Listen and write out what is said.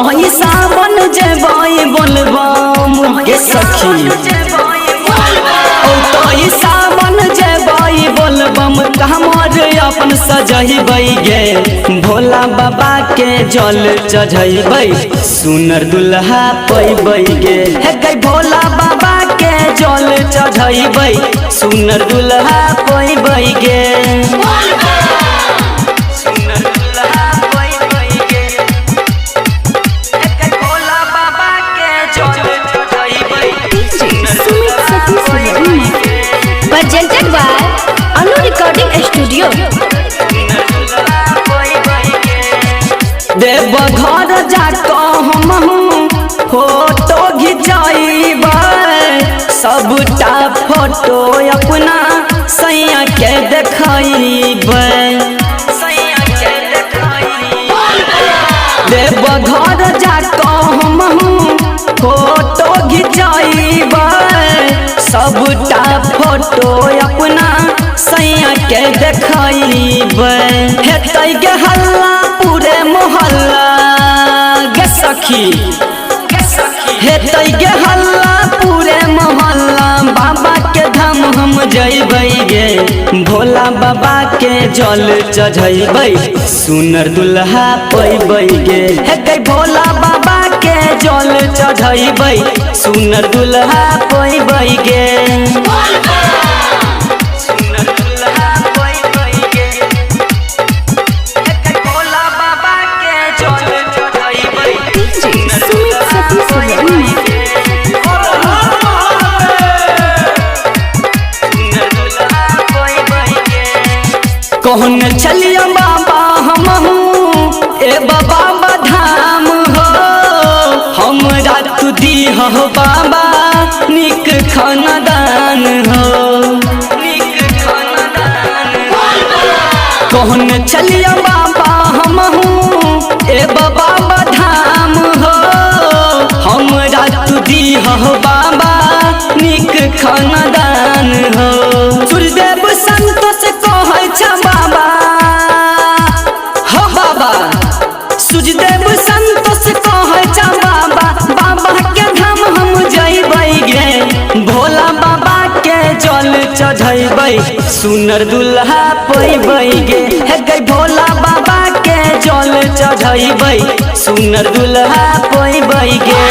तोही सावन जेबई बोलबम के सखी तोही सावन जेबई बोलबम हमर अपन सजहिबई गे भोला बाबा के जल चढ़ैबै सुनर दुल्हा पैबै गे हे गे भोला बाबा के जल चढ़ैबै सुनर दुल्हा पैबै गे presented by Anu Recording Studio। देव घर जाके हम फोटो घिंचैबै सबटा फोटो अपना सैया के देखैबै देव घर जाके हम फोटो घिंचैबै सबटा फोटो अपना सैया के देखैबै हेतै गे हल्ला पूरे मोहल्ला गे सखी हेतै गे हल्ला पूरे मोहल्ला बाबा के धाम हम जइबै गे भोला बाबा के जल चढ़ैबै सुनर दुल्हा पैबै गे हे गे भोला बाबा के जल चढ़ैबै सुनर दुल्हा पैबै गे कहन चलिया बाबा हम ए बाबा धाम हो हमरा तू दीह हो बाबा निक खानदान हो कहन चलिया बाबा हम ए बाबा धाम हो हमरा तू दीह हो बाबा निक खानदान हो सूर्यदेव संतोष कहै छ बाबा हो बाबा सूर्यदेव संतोष कहै छ बाबा बाबा के धाम हम जइबै गे भोला बाबा के जल चढ़ैबै सुनर दुल्हा पैबै गे हे गे भोला बाबा के जल चढ़ैबै सुनर दुल्हा पैबै गे।